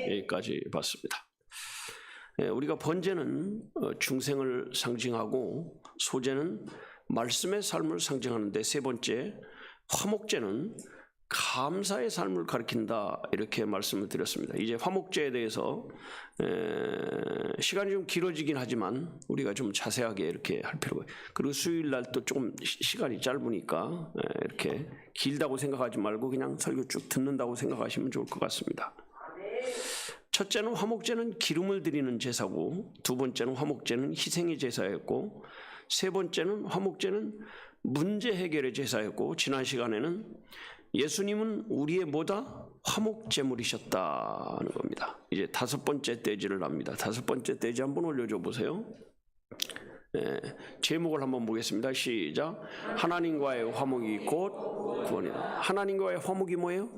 여기까지 봤습니다. 우리가 번제는 중생을 상징하고 소제는 말씀의 삶을 상징하는데, 세 번째 화목제는 감사의 삶을 가리킨다, 이렇게 말씀을 드렸습니다. 이제 화목제에 대해서 시간이 좀 길어지긴 하지만 우리가 좀 자세하게 이렇게 할 필요가 있어요. 그리고 수요일 날 또 조금 시간이 짧으니까 이렇게 길다고 생각하지 말고 그냥 설교 쭉 듣는다고 생각하시면 좋을 것 같습니다. 첫째는 화목제는 기름을 드리는 제사고, 두 번째는 화목제는 희생의 제사였고, 세 번째는 화목제는 문제 해결의 제사였고, 지난 시간에는 예수님은 우리의 뭐다? 화목제물이셨다는 겁니다. 이제 다섯 번째 떼지를 합니다. 다섯 번째 떼지 한번 올려줘 보세요. 제목을 한번 보겠습니다. 시작. 하나님과의 화목이 곧 구원이다. 하나님과의 화목이 뭐예요?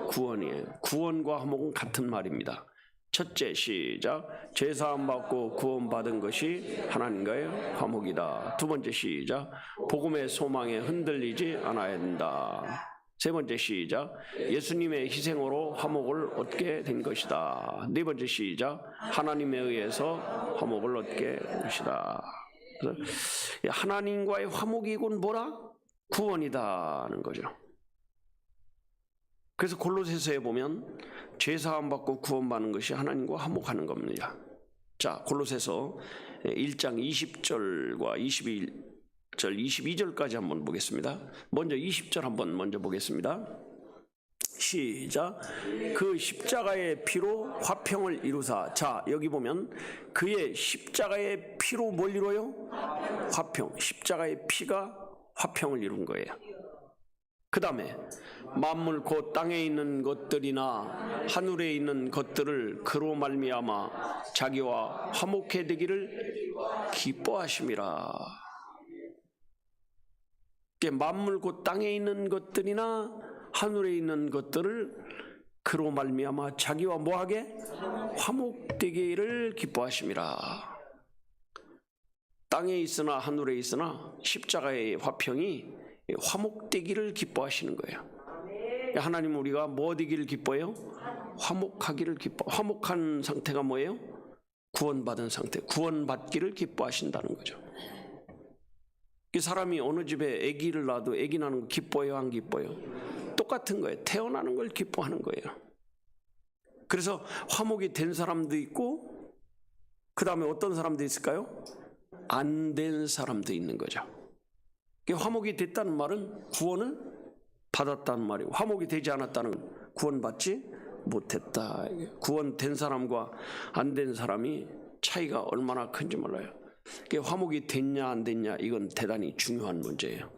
구원이에요. 구원과 화목은 같은 말입니다. 첫째, 시작. 제사함 받고 구원받은 것이 하나님과의 화목이다. 두 번째, 시작. 복음의 소망에 흔들리지 않아야 한다. 세 번째, 시작. 예수님의 희생으로 화목을 얻게 된 것이다. 네 번째, 시작. 하나님에 의해서 화목을 얻게 된 것이다. 하나님과의 화목이군 뭐라? 구원이다는 거죠. 그래서 골로새서에 보면 죄사함 받고 구원받는 것이 하나님과 화목하는 겁니다. 자, 골로새서 1장 20절과 22절, 22절까지 한번 보겠습니다. 먼저 20절 한번 먼저 보겠습니다. 시작. 그 십자가의 피로 화평을 이루사. 자, 여기 보면 그의 십자가의 피로 뭘 이루어요? 화평. 십자가의 피가 화평을 이룬 거예요. 그 다음에 만물 곧 땅에 있는 것들이나 하늘에 있는 것들을 그로 말미암아 자기와 화목해 되기를 기뻐하심이라. 만물 곧 땅에 있는 것들이나 하늘에 있는 것들을 그로 말미암아 자기와 뭐하게? 화목되기를 기뻐하심이라. 땅에 있으나 하늘에 있으나 십자가의 화평이 화목되기를 기뻐하시는 거예요. 하나님 우리가 뭐 되기를 기뻐해요? 화목하기를 기뻐. 화목한 상태가 뭐예요? 구원받은 상태. 구원받기를 기뻐하신다는 거죠. 이 사람이 어느 집에 아기를 낳아도 아기 낳는 거 기뻐해요, 안 기뻐해요? 똑같은 거예요. 태어나는 걸 기뻐하는 거예요. 그래서 화목이 된 사람도 있고, 그 다음에 어떤 사람도 있을까요? 안 된 사람도 있는 거죠. 화목이 됐다는 말은 구원을 받았다는 말이고, 화목이 되지 않았다는 구원받지 못했다. 구원된 사람과 안 된 사람이 차이가 얼마나 큰지 몰라요. 화목이 됐냐 안 됐냐, 이건 대단히 중요한 문제예요.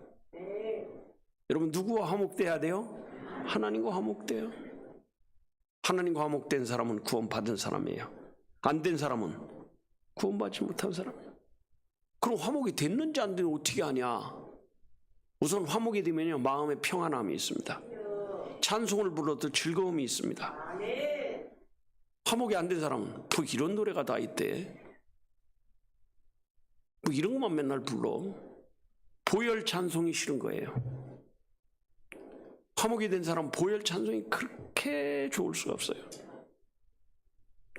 여러분, 누구와 화목돼야 돼요? 하나님과 화목돼요. 하나님과 화목된 사람은 구원받은 사람이에요. 안 된 사람은 구원받지 못한 사람이에요. 그럼 화목이 됐는지 안 됐는지 어떻게 아냐? 우선 화목이 되면요, 마음에 평안함이 있습니다. 찬송을 불러도 즐거움이 있습니다. 화목이 안 된 사람은 뭐 이런 노래가 다 있대, 뭐 이런 것만 맨날 불러. 보혈 찬송이 싫은 거예요. 화목이 된 사람은 보혈 찬송이 그렇게 좋을 수가 없어요.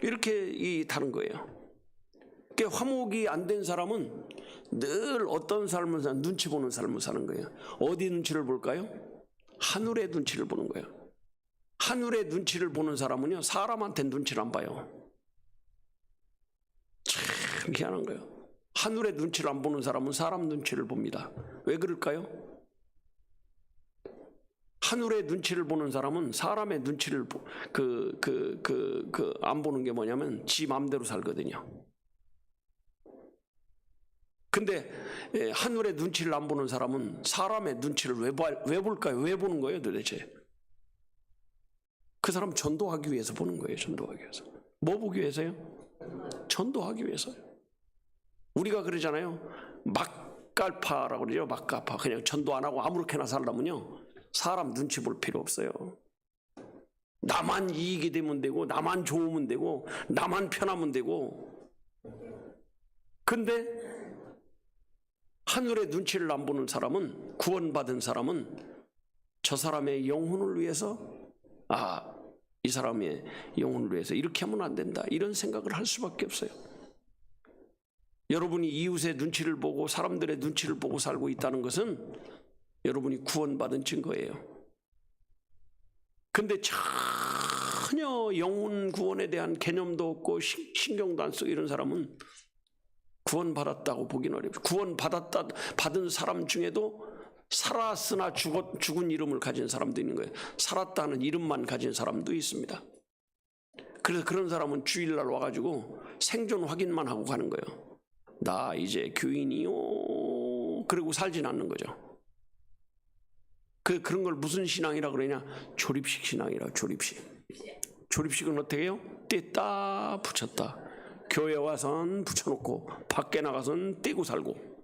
이렇게 다른 거예요. 그러니까 화목이 안 된 사람은 늘 어떤 삶을 사는, 눈치 보는 삶을 사는 거예요. 어디 눈치를 볼까요? 하늘의 눈치를 보는 거예요. 하늘의 눈치를 보는 사람은요, 사람한테 눈치를 안 봐요. 참 희한한 거예요. 하늘의 눈치를 안 보는 사람은 사람 눈치를 봅니다. 왜 그럴까요? 하늘의 눈치를 보는 사람은 사람의 눈치를 안 보는 게 뭐냐면 지 마음대로 살거든요. 근데 하늘의 눈치를 안 보는 사람은 사람의 눈치를 왜 볼까요? 왜 보는 거예요 도대체? 그 사람 전도하기 위해서 보는 거예요. 전도하기 위해서. 뭐 보기 위해서요? 전도하기 위해서요. 우리가 그러잖아요. 막갈파라고 그러죠. 막가파. 그냥 전도 안 하고 아무렇게나 살려면요, 사람 눈치 볼 필요 없어요. 나만 이익이 되면 되고, 나만 좋으면 되고, 나만 편하면 되고. 근데 하늘의 눈치를 안 보는 사람은, 구원받은 사람은 저 사람의 영혼을 위해서 이 사람의 영혼을 위해서 이렇게 하면 안 된다, 이런 생각을 할 수밖에 없어요. 여러분이 이웃의 눈치를 보고 사람들의 눈치를 보고 살고 있다는 것은 여러분이 구원받은 증거예요. 근데 전혀 영혼 구원에 대한 개념도 없고 신경도 안 쓰고 이런 사람은 구원받았다고 보기는 어렵죠. 받은 사람 중에도 살았으나 죽은 이름을 가진 사람도 있는 거예요. 살았다는 이름만 가진 사람도 있습니다. 그래서 그런 사람은 주일날 와가지고 생존 확인만 하고 가는 거예요. 나 이제 교인이요. 그리고 살진 않는 거죠. 그런 걸 무슨 신앙이라고 그러냐? 조립식 신앙이라고. 조립식은 어떻게 해요? 뗐다 붙였다. 교회 와선 붙여놓고 밖에 나가선 떼고 살고.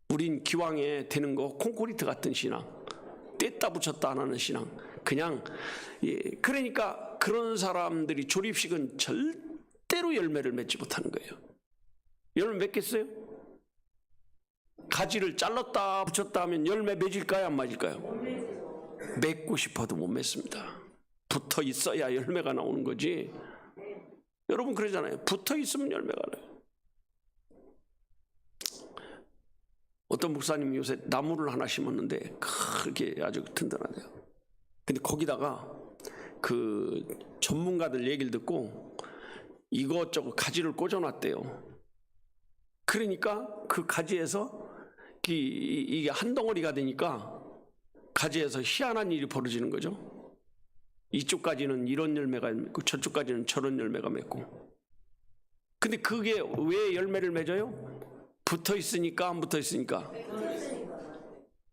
우린 기왕에 되는 거 콘크리트 같은 신앙, 뗐다 붙였다 안 하는 신앙. 그냥 그러니까 그런 사람들이 조립식은 절대로 열매를 맺지 못하는 거예요. 열매 맺겠어요? 가지를 잘랐다 붙였다 하면 열매 맺을까요, 안 맺을까요? 맺고 싶어도 못 맺습니다. 붙어 있어야 열매가 나오는 거지. 여러분 그러잖아요. 붙어 있으면 열매가 나요. 어떤 목사님이 요새 나무를 하나 심었는데 그렇게 아주 든든하대요. 근데 거기다가 그 전문가들 얘기를 듣고 이것저것 가지를 꽂아놨대요. 그러니까 그 가지에서 이게 한 덩어리가 되니까 가지에서 희한한 일이 벌어지는 거죠. 이쪽까지는 이런 열매가 맺고 저쪽까지는 저런 열매가 맺고. 근데 그게 왜 열매를 맺어요? 붙어 있으니까 안 붙어 있으니까.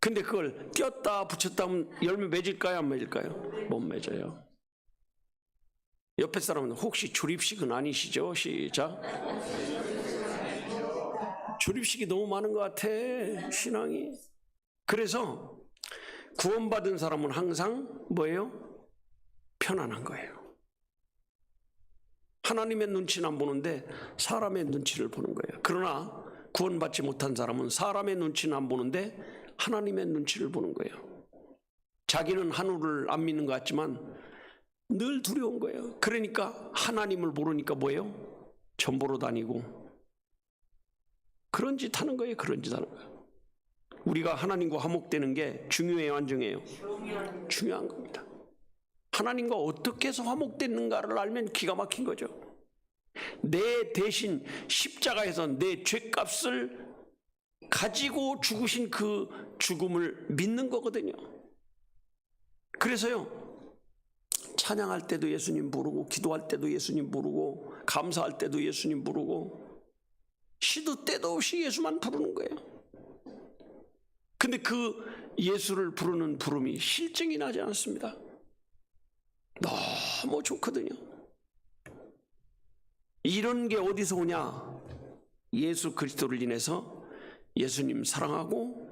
근데 그걸 띄었다 붙였다 하면 열매 맺을까요, 안 맺을까요? 못 맺어요. 옆에 사람은 혹시 조립식은 아니시죠? 시작. 조립식이 너무 많은 것 같아, 신앙이. 그래서 구원받은 사람은 항상 뭐예요? 편안한 거예요. 하나님의 눈치는 안 보는데 사람의 눈치를 보는 거예요. 그러나 구원받지 못한 사람은 사람의 눈치는 안 보는데 하나님의 눈치를 보는 거예요. 자기는 하늘을 안 믿는 것 같지만 늘 두려운 거예요. 그러니까 하나님을 모르니까 뭐예요? 전 보러 다니고 그런 짓 하는 거예요. 그런 짓 하는 거예요. 우리가 하나님과 화목되는 게 중요해요, 안 중요해요? 중요한 겁니다. 하나님과 어떻게 해서 화목됐는가를 알면 기가 막힌 거죠. 내 대신 십자가에서 내 죄값을 가지고 죽으신 그 죽음을 믿는 거거든요. 그래서요, 찬양할 때도 예수님 부르고 기도할 때도 예수님 부르고 감사할 때도 예수님 부르고 시도 때도 없이 예수만 부르는 거예요. 근데 그 예수를 부르는 부름이 실증이 나지 않습니다. 너무 좋거든요. 이런 게 어디서 오냐? 예수 그리스도를 인해서 예수님 사랑하고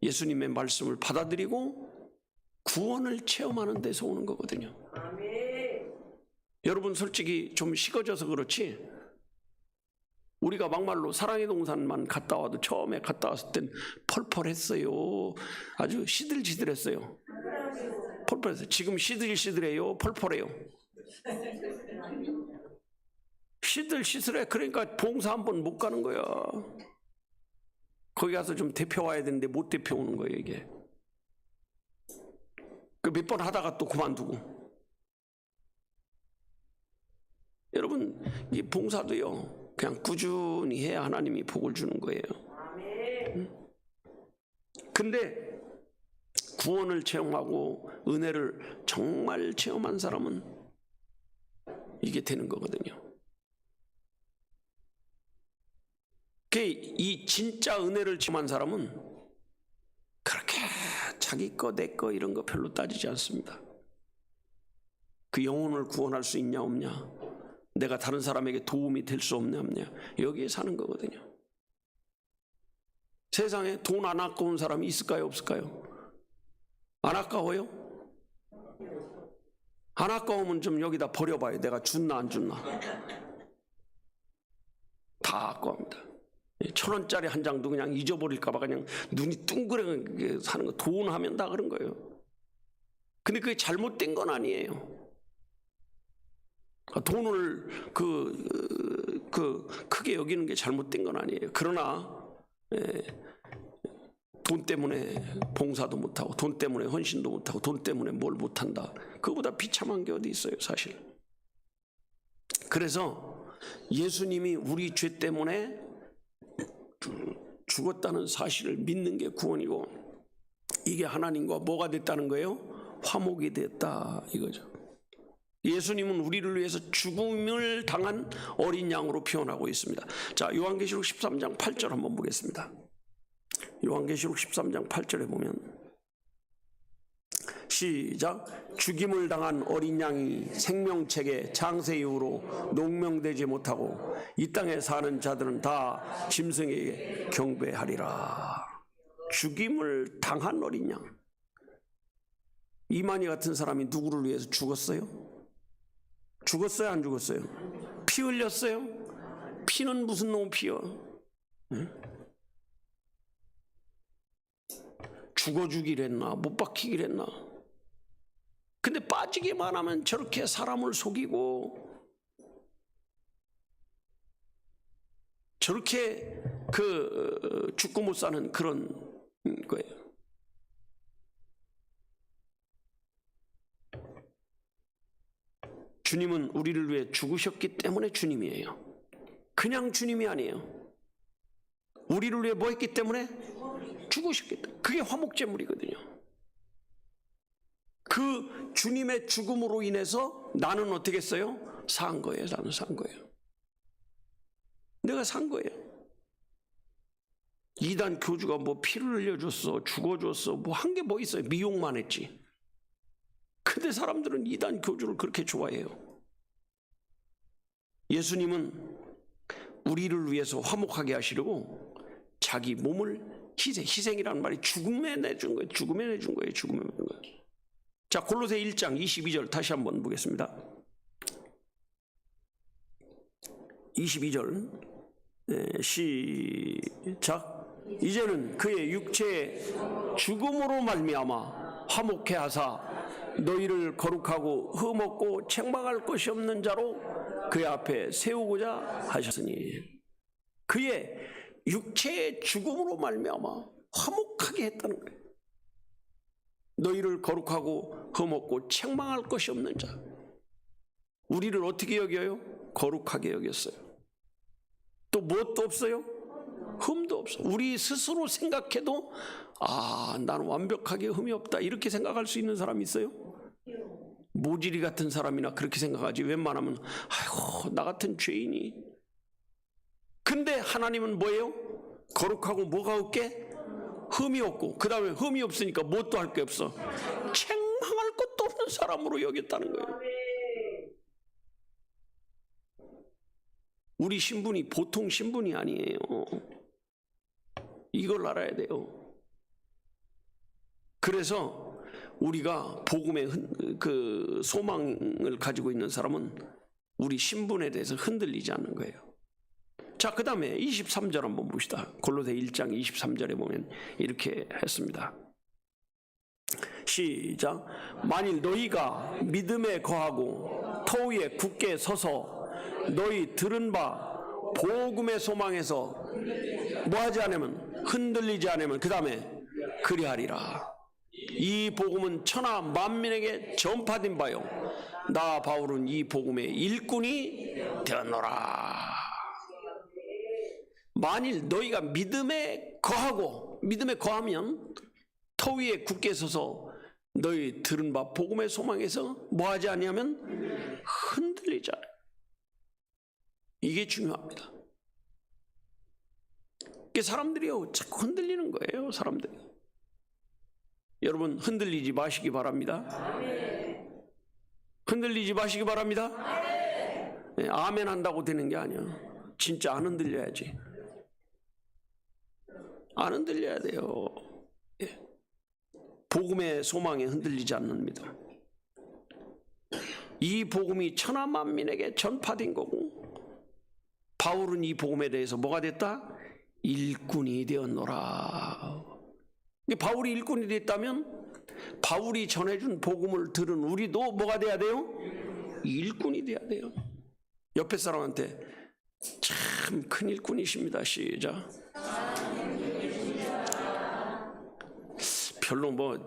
예수님의 말씀을 받아들이고 구원을 체험하는 데서 오는 거거든요. 아멘. 여러분 솔직히 좀 식어져서 그렇지 우리가 막말로 사랑의 동산만 갔다 와도 처음에 갔다 왔을 땐 펄펄했어요. 아주 시들시들했어요. 펄펄했어요. 지금 시들시들해요, 펄펄해요? 시들시들해. 그러니까 봉사 한 번 못 가는 거야. 거기 가서 좀 대표 와야 되는데 못 대표 오는 거예요, 이게. 그 몇 번 하다가 또 그만두고. 여러분, 이 봉사도요, 그냥 꾸준히 해야 하나님이 복을 주는 거예요. 근데 구원을 체험하고 은혜를 정말 체험한 사람은 이게 되는 거거든요. 이 진짜 은혜를 체험한 사람은 그렇게 자기 거, 내 거 이런 거 별로 따지지 않습니다. 그 영혼을 구원할 수 있냐 없냐, 내가 다른 사람에게 도움이 될 수 없냐 없냐, 여기에 사는 거거든요. 세상에 돈 안 아까운 사람이 있을까요, 없을까요? 안 아까워요? 안 아까우면 좀 여기다 버려봐요. 내가 줬나 안 줬나. 다 아까워합니다. 1,000원짜리 한 장도 그냥 잊어버릴까봐 그냥 눈이 둥그레 사는 거. 돈 하면 다 그런 거예요. 근데 그게 잘못된 건 아니에요. 돈을 크게 여기는 게 잘못된 건 아니에요. 그러나 돈 때문에 봉사도 못하고, 돈 때문에 헌신도 못하고, 돈 때문에 뭘 못한다, 그거보다 비참한 게 어디 있어요, 사실. 그래서 예수님이 우리 죄 때문에 죽었다는 사실을 믿는 게 구원이고, 이게 하나님과 뭐가 됐다는 거예요? 화목이 됐다, 이거죠. 예수님은 우리를 위해서 죽음을 당한 어린 양으로 표현하고 있습니다. 자, 요한계시록 13장 8절 한번 보겠습니다. 요한계시록 13장 8절에 보면, 시작. 죽임을 당한 어린 양이 생명책에 창세 이후로 농명되지 못하고 이 땅에 사는 자들은 다 짐승에게 경배하리라. 죽임을 당한 어린 양. 이만희 같은 사람이 누구를 위해서 죽었어요? 죽었어요, 안 죽었어요? 피 흘렸어요? 피는 무슨 놈 피요? 죽어주길 했나, 못 박히길 했나? 근데 빠지기만 하면 저렇게 사람을 속이고, 저렇게 죽고 못 사는 그런 거예요. 주님은 우리를 위해 죽으셨기 때문에 주님이에요. 그냥 주님이 아니에요. 우리를 위해 뭐 했기 때문에? 죽으셨기 때문에. 그게 화목제물이거든요. 그 주님의 죽음으로 인해서 나는 어떻게 했어요? 산 거예요. 나는 산 거예요. 내가 산 거예요. 이단 교주가 뭐 피를 흘려줬어, 죽어줬어, 뭐 한 게 뭐 있어요? 미용만 했지. 근데 사람들은 이단 교주를 그렇게 좋아해요. 예수님은 우리를 위해서 화목하게 하시려고 자기 몸을 희생이라는 말이 죽음에 내준 거예요. 죽음에 내준 거예요. 죽음에 내준 거예요. 자, 골로새 1장 22절 다시 한번 보겠습니다. 22절 시작. 이제는 그의 육체의 죽음으로 말미암아 화목해 하사 너희를 거룩하고 흠없고 책망할 것이 없는 자로 그의 앞에 세우고자 하셨으니, 그의 육체의 죽음으로 말미암아 화목하게 했다는 거예요. 너희를 거룩하고 흠없고 책망할 것이 없는 자. 우리를 어떻게 여겨요? 거룩하게 여겼어요. 또 무엇도 없어요? 흠도 없어. 우리 스스로 생각해도 나는 완벽하게 흠이 없다, 이렇게 생각할 수 있는 사람이 있어요? 모지리 같은 사람이나 그렇게 생각하지. 웬만하면 아이고 나 같은 죄인이. 근데 하나님은 뭐예요? 거룩하고 뭐가 없게? 흠이 없고, 그 다음에 흠이 없으니까 뭣도 할 게 없어. 책망할 것도 없는 사람으로 여겼다는 거예요. 우리 신분이 보통 신분이 아니에요. 이걸 알아야 돼요. 그래서 우리가 복음의 그 소망을 가지고 있는 사람은 우리 신분에 대해서 흔들리지 않는 거예요. 자, 그 다음에 23절 한번 봅시다. 골로새 1장 23절에 보면 이렇게 했습니다. 시작. 만일 너희가 믿음에 거하고 터 위에 굳게 서서 너희 들은 바 복음의 소망에서 뭐하지 않으면, 흔들리지 않으면, 그 다음에 그리하리라. 이 복음은 천하 만민에게 전파된 바요, 나 바울은 이 복음의 일꾼이 되었노라. 만일 너희가 믿음에 거하고, 믿음에 거하면 터 위에 굳게 서서 너희 들은 바 복음의 소망에서 뭐하지 않냐면 흔들리지 않아요. 이게 중요합니다. 사람들이요 자꾸 흔들리는 거예요. 사람들이. 여러분 흔들리지 마시기 바랍니다. 흔들리지 마시기 바랍니다. 네, 아멘 한다고 되는 게 아니야. 진짜 안 흔들려야지. 안 흔들려야 돼요. 예. 복음의 소망에 흔들리지 않습니다. 이 복음이 천하 만민에게 전파된 거고, 바울은 이 복음에 대해서 뭐가 됐다? 일꾼이 되었노라. 바울이 일꾼이 됐다면 바울이 전해준 복음을 들은 우리도 뭐가 돼야 돼요? 일꾼이 돼야 돼요. 옆에 사람한테 참 큰 일꾼이십니다. 시작. 별로 뭐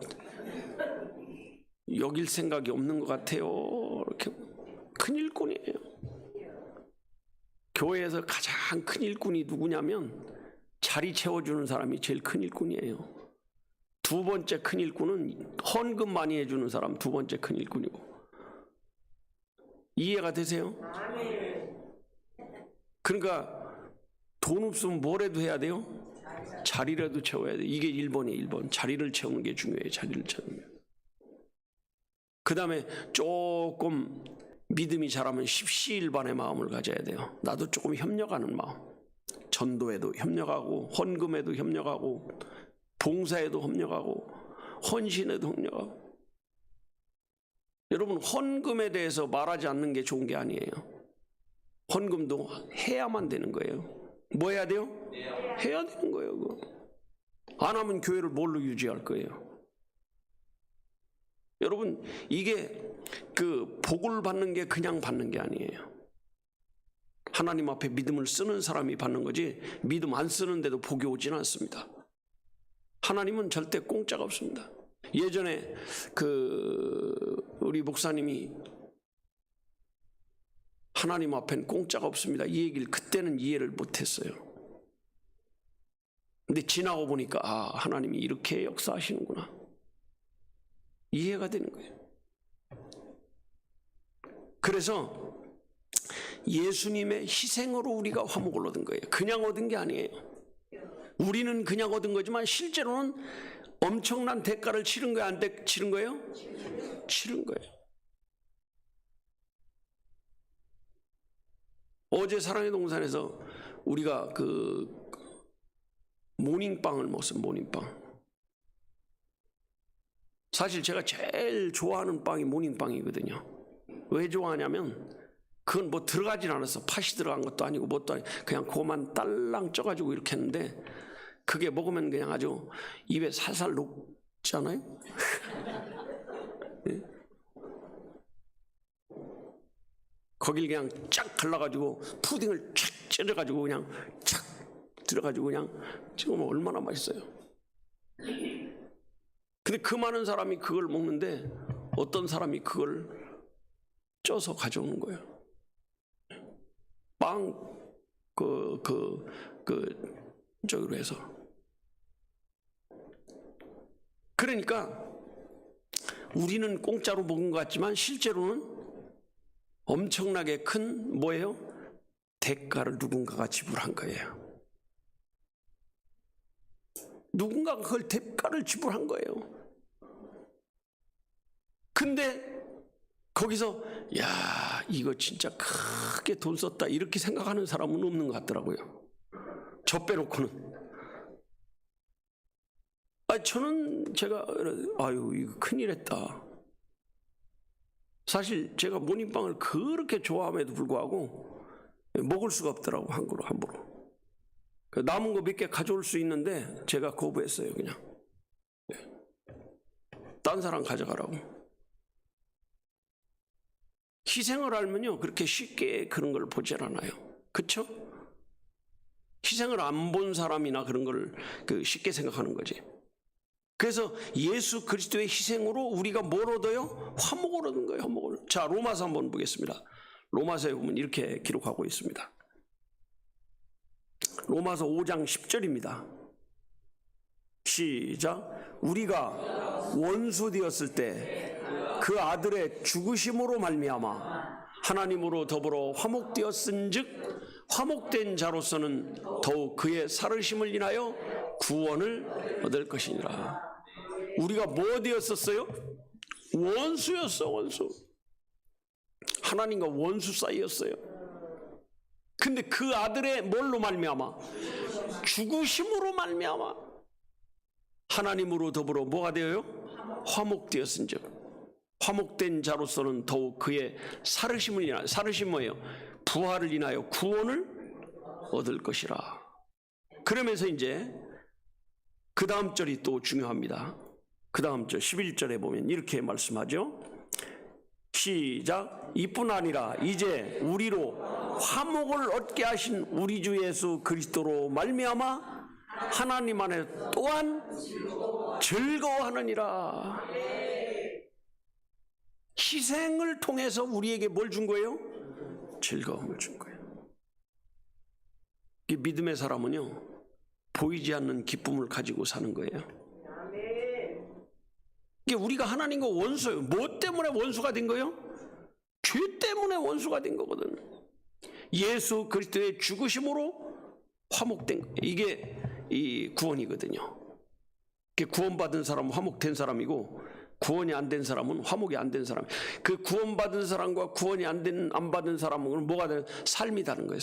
여길 생각이 없는 것 같아요. 이렇게 큰 일꾼이에요. 교회에서 가장 큰 일꾼이 누구냐면 자리 채워주는 사람이 제일 큰 일꾼이에요. 두 번째 큰 일꾼은 헌금 많이 해주는 사람, 두 번째 큰 일꾼이고. 이해가 되세요? 그러니까 돈 없으면 뭐라도 해야 돼요? 자리라도 채워야 돼요. 이게 1번이에요. 1번. 자리를 채우는 게 중요해요. 자리를 채우는 게. 그 다음에 조금 믿음이 자라면 십시일반의 마음을 가져야 돼요. 나도 조금 협력하는 마음. 전도에도 협력하고, 헌금에도 협력하고, 봉사에도 협력하고, 헌신에도 협력하고. 여러분, 헌금에 대해서 말하지 않는 게 좋은 게 아니에요. 헌금도 해야만 되는 거예요. 뭐 해야 돼요? 해야 되는 거예요. 그거. 안 하면 교회를 뭘로 유지할 거예요? 여러분, 이게 그 복을 받는 게 그냥 받는 게 아니에요. 하나님 앞에 믿음을 쓰는 사람이 받는 거지, 믿음 안 쓰는데도 복이 오지는 않습니다. 하나님은 절대 공짜가 없습니다. 예전에 우리 목사님이 하나님 앞엔 공짜가 없습니다, 이 얘기를 그때는 이해를 못했어요. 근데 지나고 보니까 하나님이 이렇게 역사하시는구나, 이해가 되는 거예요. 그래서 예수님의 희생으로 우리가 화목을 얻은 거예요. 그냥 얻은 게 아니에요. 우리는 그냥 얻은 거지만 실제로는 엄청난 대가를 치른 거예요? 안 치른 거예요? 치른 거예요. 어제 사랑의 동산에서 우리가 모닝빵을 먹었어요. 모닝빵. 사실 제가 제일 좋아하는 빵이 모닝빵이거든요. 왜 좋아하냐면 그건 뭐 들어가진 않았어. 팥이 들어간 것도 아니고 뭣도 아니고 그냥 그것만 딸랑 쪄가지고 이렇게 했는데 그게 먹으면 그냥 아주 입에 살살 녹잖아요. 네? 거길 그냥 쫙 갈라가지고 푸딩을 쫙 찢어가지고 그냥 쫙 들어가지고 그냥 찍으면 얼마나 맛있어요. 근데 그 많은 사람이 그걸 먹는데 어떤 사람이 그걸 쪄서 가져오는 거예요. 빵 저기로 해서. 그러니까 우리는 공짜로 먹은 것 같지만 실제로는 엄청나게 큰 뭐예요? 대가를 누군가가 지불한 거예요. 누군가가 그걸 대가를 지불한 거예요. 근데 거기서 야, 이거 진짜 크게 돈 썼다 이렇게 생각하는 사람은 없는 것 같더라고요. 저 빼놓고는. 제가 이거 큰일 했다. 사실 제가 모닝빵을 그렇게 좋아함에도 불구하고 먹을 수가 없더라고, 함부로. 남은 거 몇 개 가져올 수 있는데 제가 거부했어요. 그냥 딴 사람 가져가라고. 희생을 알면요 그렇게 쉽게 그런 걸 보질 않아요. 그렇죠? 희생을 안 본 사람이나 그런 걸 쉽게 생각하는 거지. 그래서 예수 그리스도의 희생으로 우리가 뭘 얻어요? 화목을 얻은 거예요. 화목을. 자, 로마서 한번 보겠습니다. 로마서에 보면 이렇게 기록하고 있습니다. 로마서 5장 10절입니다. 시작. 우리가 원수 되었을 때 그 아들의 죽으심으로 말미암아 하나님으로 더불어 화목되었은즉 화목된 자로서는 더욱 그의 살으심을 인하여 구원을 얻을 것이니라. 우리가 뭐 되었었어요? 원수였어. 원수. 하나님과 원수 사이였어요. 근데 그 아들의 뭘로 말미암아? 죽으심으로 말미암아 하나님으로 더불어 뭐가 되어요? 화목되었은즉 화목된 자로서는 더욱 그의 살으심을 인하여, 살으심 뭐예요? 부활을 인하여 구원을 얻을 것이라. 그러면서 이제 그 다음 절이 또 중요합니다. 그 다음 절 11절에 보면 이렇게 말씀하죠. 시작. 이뿐 아니라 이제 우리로 화목을 얻게 하신 우리 주 예수 그리스도로 말미암아 하나님 안에 또한 즐거워하느니라. 희생을 통해서 우리에게 뭘 준 거예요? 즐거움을 준 거예요. 이 믿음의 사람은요, 보이지 않는 기쁨을 가지고 사는 거예요. 이게 우리가 하나님과 원수예요. 뭐 때문에 원수가 된 거예요? 죄 때문에 원수가 된 거거든. 예수 그리스도의 죽으심으로 화목된 거예요. 이게 이 구원이거든요. 구원받은 사람은 화목된 사람이고, 구원이 안 된 사람은 화목이 안 된 사람. 그 구원받은 사람과 구원이 안 받은 사람은 뭐가 다른? 삶이 다른 거예요.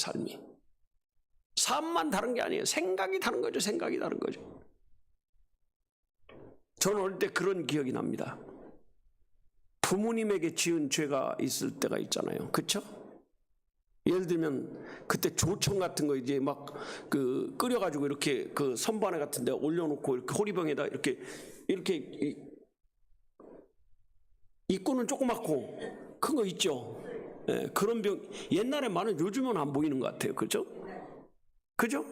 삶만 다른 게 아니에요. 생각이 다른 거죠. 생각이 다른 거죠. 저는 어릴 때 그런 기억이 납니다. 부모님에게 지은 죄가 있을 때가 있잖아요. 그렇죠? 예를 들면 그때 조청 같은 거 이제 막 그 끓여가지고 이렇게 그 선반에 같은 데 올려놓고 이렇게 호리병에다 이렇게 입구는 조그맣고 큰 거 있죠. 예, 그런 병 옛날에 많은, 요즘은 안 보이는 것 같아요. 그죠? 그죠?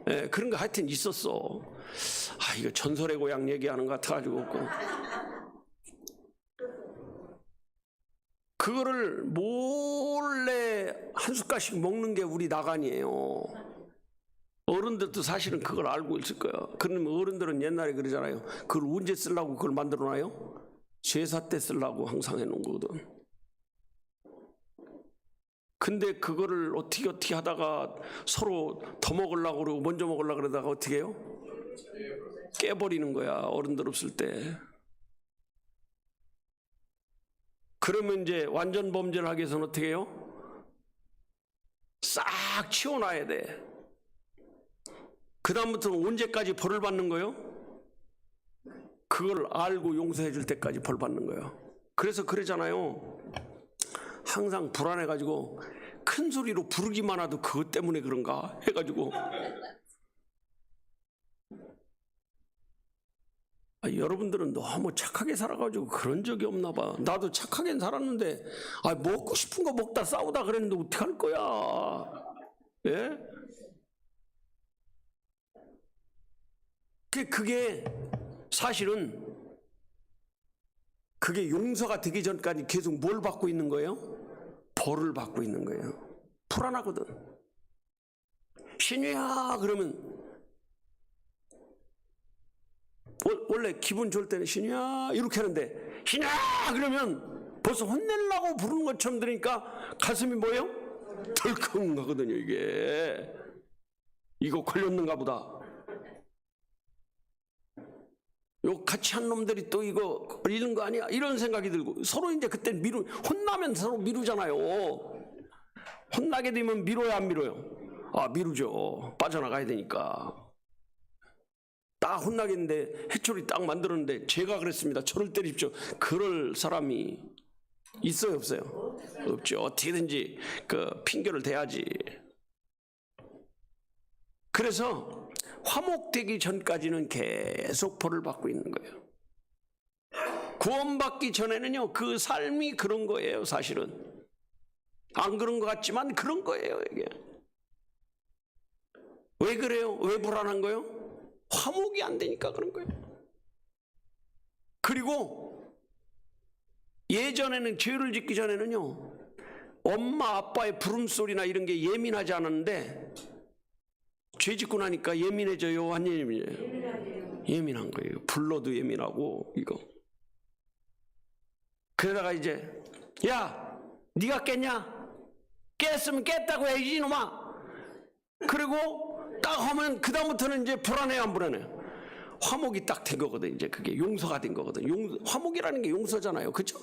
예, 그런 거 하여튼 있었어. 아, 이거 전설의 고향 얘기하는 것 같아가지고. 그거를 몰래 한 숟갈씩 먹는 게 우리 나간이에요. 어른들도 사실은 그걸 알고 있을 거예요. 그러면 어른들은 옛날에 그러잖아요. 그걸 언제 쓰려고 그걸 만들어놔요? 제사 때 쓰려고 항상 해놓은 거거든. 근데 그거를 어떻게 하다가 서로 더 먹으려고 그러고 먼저 먹으려고 그러다가 어떻게 해요? 깨버리는 거야, 어른들 없을 때. 그러면 이제 완전 범죄를 하기 위해서는 어떻게 해요? 싹 치워놔야 돼. 그 다음부터는 언제까지 벌을 받는 거예요? 그걸 알고 용서해 줄 때까지 벌 받는 거예요. 그래서 그러잖아요. 항상 불안해가지고 큰 소리로 부르기만 해도 그것 때문에 그런가 해가지고. 여러분들은 너무 착하게 살아가지고 그런 적이 없나 봐. 나도 착하게 살았는데 먹고 싶은 거 먹다 싸우다 그랬는데 어떡할 거야. 예? 그게 사실은 그게 용서가 되기 전까지 계속 뭘 받고 있는 거예요? 벌을 받고 있는 거예요. 불안하거든. 신유야 그러면 원래 기분 좋을 때는 신유야 이렇게 하는데, 신유야 그러면 벌써 혼내려고 부르는 것처럼 들으니까 가슴이 뭐예요? 덜컹 하거든요. 이거 걸렸는가 보다. 요 같이 한 놈들이 또 이거 걸리는 거 아니야? 이런 생각이 들고, 서로 이제 그때 혼나면 서로 미루잖아요. 혼나게 되면 미뤄야 안 미뤄요? 미루죠. 빠져나가야 되니까. 딱 혼나겠는데 해초리 딱 만들었는데 제가 그랬습니다. 저를 때리십시오. 그럴 사람이 있어요, 없어요? 없죠. 어떻게든지 그 핑계를 대야지. 그래서 화목되기 전까지는 계속 벌을 받고 있는 거예요. 구원받기 전에는요, 그 삶이 그런 거예요. 사실은 안 그런 것 같지만 그런 거예요. 이게 왜 그래요? 왜 불안한 거예요? 화목이 안 되니까 그런 거예요. 그리고 예전에는, 죄를 짓기 전에는요, 엄마 아빠의 부름소리나 이런 게 예민하지 않았는데 죄 짓고 나니까 예민해져요? 안 예민해요? 예민한 거예요. 불러도 예민하고. 이거 그러다가 이제 야 네가 깼냐? 깼으면 깼다고 해야지 이놈아. 그리고 딱 하면 그 다음부터는 이제 불안해요, 안 불안해요? 화목이 딱 된 거거든. 이제 그게 용서가 된 거거든. 화목이라는 게 용서잖아요, 그렇죠?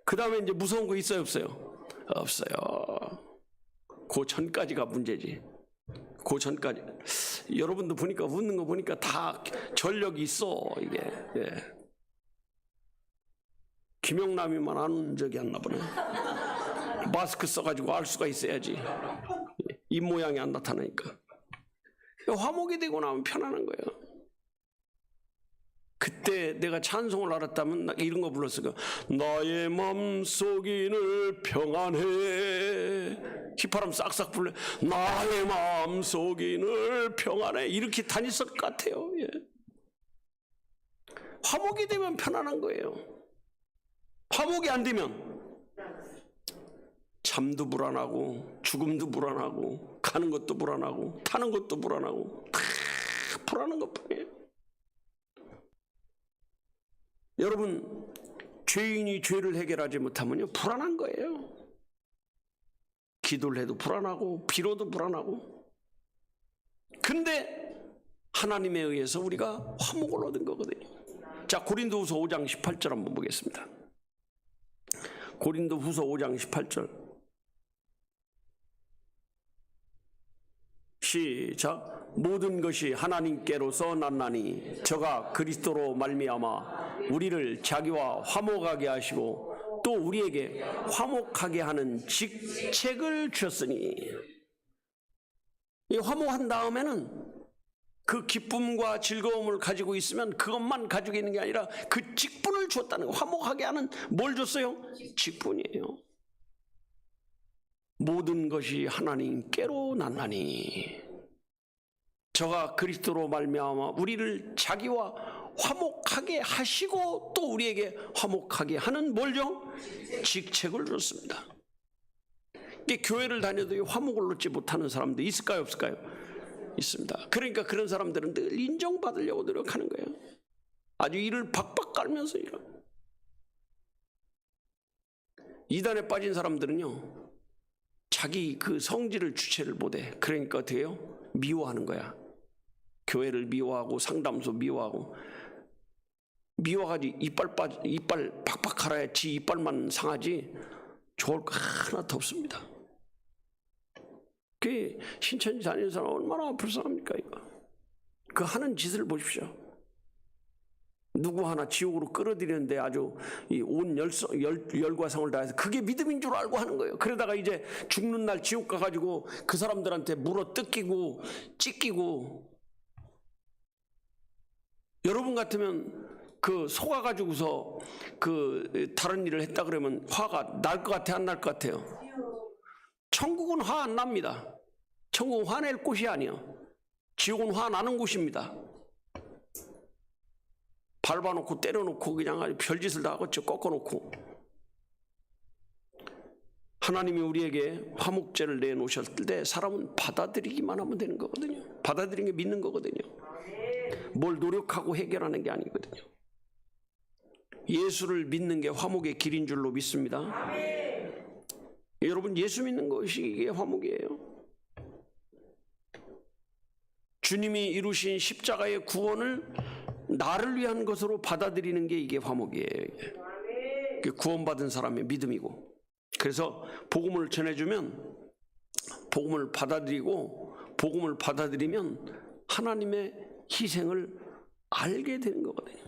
그 다음에 이제 무서운 거 있어요, 없어요? 없어요. 그 전까지가 문제지. 그 전까지. 여러분도 보니까 웃는 거 보니까 다 전력이 있어, 이게. 예. 김영남이만 안 웃는 적이 안 나보네. 마스크 써가지고 알 수가 있어야지. 입 모양이 안 나타나니까. 화목이 되고 나면 편안한 거예요. 그때 내가 찬송을 알았다면 이런 거 불렀을 거야. 나의 마음속인을 평안해. 휘파람 싹싹 불러. 나의 마음속인을 평안해. 이렇게 다녔을 것 같아요. 예. 화목이 되면 편안한 거예요. 화목이 안 되면 잠도 불안하고 죽음도 불안하고 가는 것도 불안하고 타는 것도 불안하고 다 불안한 것뿐이에요. 여러분, 죄인이 죄를 해결하지 못하면요 불안한 거예요. 기도를 해도 불안하고 빌어도 불안하고. 근데 하나님에 의해서 우리가 화목을 얻은 거거든요. 자, 고린도후서 5장 18절 한번 보겠습니다. 고린도후서 5장 18절 시작. 모든 것이 하나님께로서 났나니 저가 그리스도로 말미암아 우리를 자기와 화목하게 하시고 또 우리에게 화목하게 하는 직책을 주셨으니. 이 화목한 다음에는 그 기쁨과 즐거움을 가지고 있으면 그것만 가지고 있는 게 아니라 그 직분을 줬다는 거예요. 화목하게 하는 뭘 줬어요? 직분이에요. 모든 것이 하나님께로 났나니 저가 그리스도로 말미암아 우리를 자기와 화목하게 하시고 또 우리에게 화목하게 하는 뭘요? 직책을 줬습니다. 이게 교회를 다녀도 화목을 얻지 못하는 사람도 있을까요, 없을까요? 있습니다. 그러니까 그런 사람들은 늘 인정받으려고 노력하는 거예요. 아주 이를 박박 깔면서 일어. 이단에 빠진 사람들은요 자기 그 성질을 주체를 못해. 그러니까 어떻게 해요? 미워하는 거야. 교회를 미워하고 상담소 미워하고. 미워가지고 이빨 박박 갈아야 지 이빨만 상하지 좋을 거 하나도 없습니다. 그 신천지 다니는 사람 얼마나 불쌍합니까 이거. 그 하는 짓을 보십시오. 누구 하나 지옥으로 끌어들이는데 아주 온 열과성을 다해서 그게 믿음인 줄 알고 하는 거예요. 그러다가 이제 죽는 날 지옥 가가지고 그 사람들한테 물어 뜯기고 찢기고. 여러분 같으면 그 속아가지고서 그 다른 일을 했다 그러면 화가 날 것 같아, 안 날 것 같아요? 천국은 화 안 납니다. 천국은 화낼 곳이 아니에요. 지옥은 화 나는 곳입니다. 밟아놓고 때려놓고 그냥 아주 별짓을 다 하고 꺾어놓고. 하나님이 우리에게 화목제를 내놓으셨을 때 사람은 받아들이기만 하면 되는 거거든요. 받아들이는 게 믿는 거거든요. 뭘 노력하고 해결하는 게 아니거든요. 예수를 믿는 게 화목의 길인 줄로 믿습니다. 여러분, 예수 믿는 것이 이게 화목이에요. 주님이 이루신 십자가의 구원을 나를 위한 것으로 받아들이는 게 이게 화목이에요. 구원받은 사람의 믿음이고. 그래서 복음을 전해주면 복음을 받아들이고 복음을 받아들이면 하나님의 희생을 알게 되는 거거든요.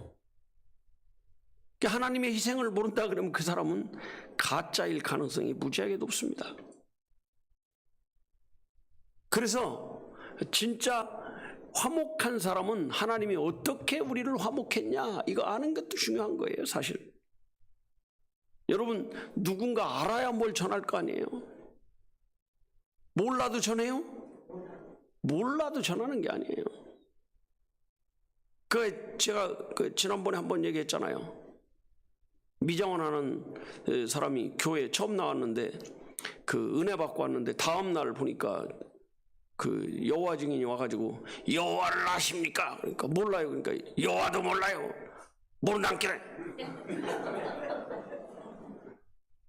하나님의 희생을 모른다 그러면 그 사람은 가짜일 가능성이 무지하게 높습니다. 그래서 진짜 화목한 사람은 하나님이 어떻게 우리를 화목했냐 이거 아는 것도 중요한 거예요. 사실 여러분, 누군가 알아야 뭘 전할 거 아니에요. 몰라도 전해요? 몰라도 전하는 게 아니에요. 제가 지난번에 한번 얘기했잖아요. 미장원 하는 사람이 교회에 처음 나왔는데 그 은혜 받고 왔는데 다음 날 보니까 그 여호와 증인이 와가지고 여호와를 아십니까? 그러니까 몰라요. 그러니까 여호와도 몰라요. 모른다니까.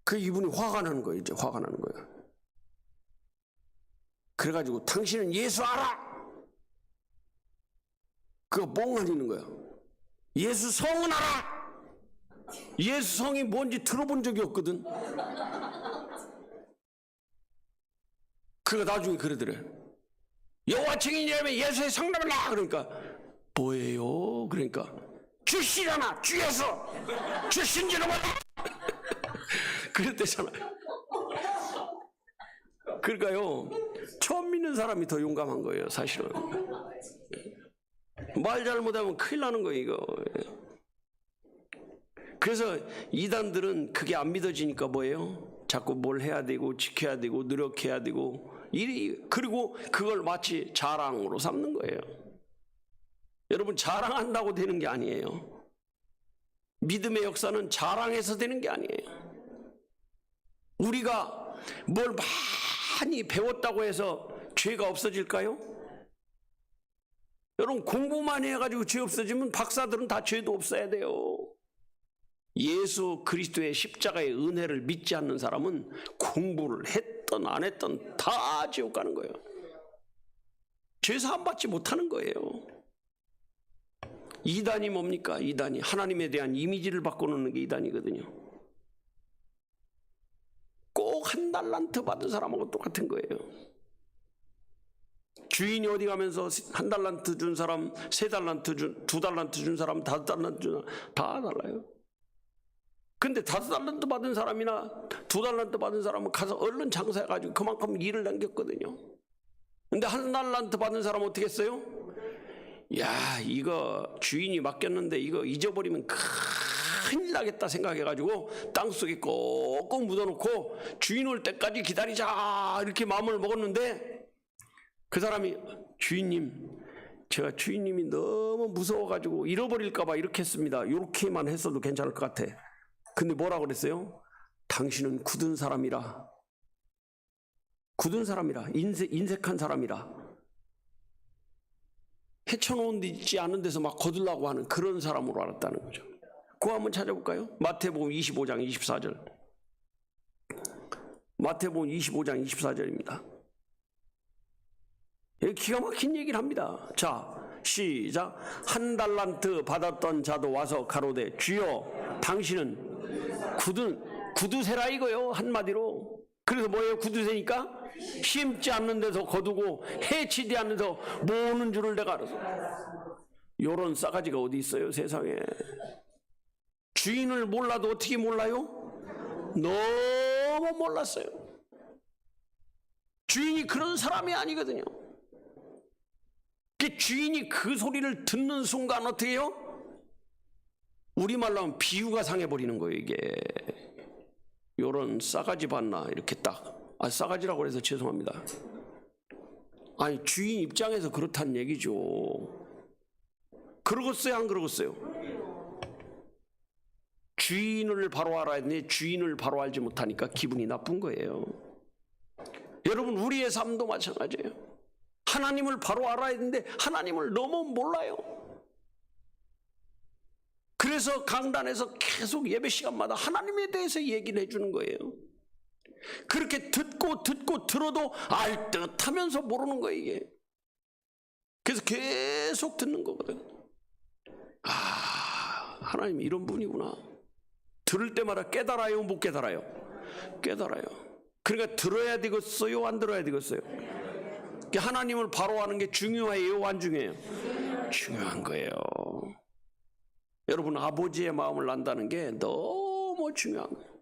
그 이분이 화가 나는 거예요. 이제 화가 나는 거예요. 그래가지고 당신은 예수 알아? 그거 뻥하리는 거야. 예수 성은 알아? 예수 성이 뭔지 들어본 적이 없거든. 그가 나중에 그러더래. 여호와 증인이라면 예수의 성남을 나. 그러니까 뭐예요? 그러니까 주시잖아. 주여서 주신지는 몰라. 그랬대잖아요. 그러니까요, 처음 믿는 사람이 더 용감한 거예요. 사실은 말 잘못하면 큰일 나는 거예요, 이거. 그래서 이단들은 그게 안 믿어지니까 뭐예요? 자꾸 뭘 해야 되고 지켜야 되고 노력해야 되고 그리고 그걸 마치 자랑으로 삼는 거예요. 여러분, 자랑한다고 되는 게 아니에요. 믿음의 역사는 자랑해서 되는 게 아니에요. 우리가 뭘 많이 배웠다고 해서 죄가 없어질까요? 여러분, 공부만 해가지고 죄 없어지면 박사들은 다 죄도 없어야 돼요. 예수 그리스도의 십자가의 은혜를 믿지 않는 사람은 공부를 했던 안 했던 다 지옥 가는 거예요. 죄 사함 받지 못하는 거예요. 이단이 뭡니까? 이단이 하나님에 대한 이미지를 바꿔놓는 게 이단이거든요. 꼭 한 달란트 받은 사람하고 똑같은 거예요. 주인이 어디 가면서 한 달란트 준 사람, 세 달란트 준, 두 달란트 준 사람, 다섯 달란트 준 사람 다 달라요. 근데 다섯 달란트 받은 사람이나 두 달란트 받은 사람은 가서 얼른 장사해가지고 그만큼 일을 남겼거든요. 근데 한 달란트 받은 사람은 어떻게 했어요? 야, 이거 주인이 맡겼는데 이거 잊어버리면 큰일 나겠다 생각해가지고 땅속에 꼭꼭 묻어놓고 주인 올 때까지 기다리자 이렇게 마음을 먹었는데, 그 사람이 주인님, 제가 주인님이 너무 무서워가지고 잃어버릴까봐 이렇게 했습니다. 이렇게만 했어도 괜찮을 것 같아. 근데 뭐라고 그랬어요? 당신은 굳은 사람이라, 굳은 사람이라, 인색한 사람이라, 헤쳐놓지 않은 데서 막 거들라고 하는 그런 사람으로 알았다는 거죠. 그거 한번 찾아볼까요? 마태복음 25장 24절. 마태복음 25장 24절입니다. 기가 막힌 얘기를 합니다. 자, 시작. 한 달란트 받았던 자도 와서 가로되 주여 당신은 구두쇠라 이거요, 한마디로. 그래서 뭐예요? 구두쇠니까 심지 않는 데서 거두고 해치지 않는 데서 모으는 줄을 내가 알아서. 요런 싸가지가 어디 있어요, 세상에. 주인을 몰라도 어떻게 몰라요? 너무 몰랐어요. 주인이 그런 사람이 아니거든요. 주인이 그 소리를 듣는 순간 어떻게 해요? 우리말로 하면 비유가 상해버리는 거예요, 이게. 요런 싸가지 봤나 이렇게 딱. 싸가지라고 해서 죄송합니다. 아니, 주인 입장에서 그렇다는 얘기죠. 그러겠어요, 안 그러겠어요? 주인을 바로 알아야 되는데 주인을 바로 알지 못하니까 기분이 나쁜 거예요. 여러분, 우리의 삶도 마찬가지예요. 하나님을 바로 알아야 되는데 하나님을 너무 몰라요. 그래서 강단에서 계속 예배 시간마다 하나님에 대해서 얘기를 해주는 거예요. 그렇게 듣고 들어도 알 듯 하면서 모르는 거예요, 이게. 그래서 계속 듣는 거거든. 하나님 이런 분이구나. 들을 때마다 깨달아요, 못 깨달아요? 깨달아요. 그러니까 들어야 되겠어요, 안 들어야 되겠어요? 하나님을 바로 아는 게 중요해요, 안 중요해요? 중요한 거예요. 여러분, 아버지의 마음을 안다는 게 너무 중요한 거예요.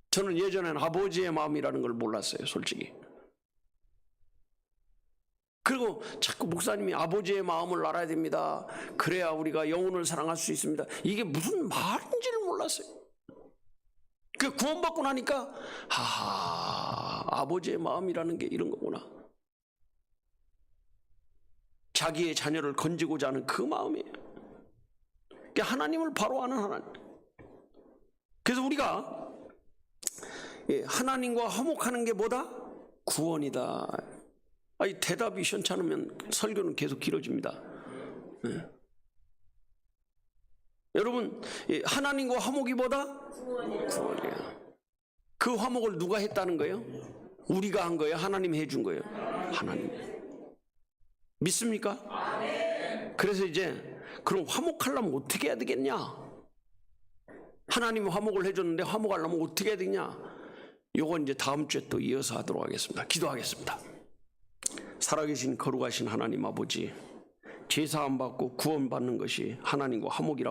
저는 예전에는 아버지의 마음이라는 걸 몰랐어요, 솔직히. 그리고 자꾸 목사님이 아버지의 마음을 알아야 됩니다. 그래야 우리가 영혼을 사랑할 수 있습니다. 이게 무슨 말인지를 몰랐어요. 그 구원받고 나니까 아버지의 마음이라는 게 이런 거구나. 자기의 자녀를 건지고자 하는 그 마음이에요. 하나님을 바로 아는 하나님. 그래서 우리가 하나님과 화목하는 게 뭐다? 구원이다. 이 대답이 시원찮으면 설교는 계속 길어집니다. 네. 여러분, 하나님과 화목이 뭐다? 구원이야. 그 화목을 누가 했다는 거예요? 우리가 한 거예요? 하나님이 해준 거예요? 하나님. 믿습니까? 그래서 이제 그럼 화목하려면 어떻게 해야 되겠냐? 하나님이 화목을 해줬는데 화목하려면 어떻게 해야 되냐? 요건 이제 다음 주에 또 이어서 하도록 하겠습니다. 기도하겠습니다. 살아계신 거룩하신 하나님 아버지, 제사함 받고 구원받는 것이 하나님과 화목이라고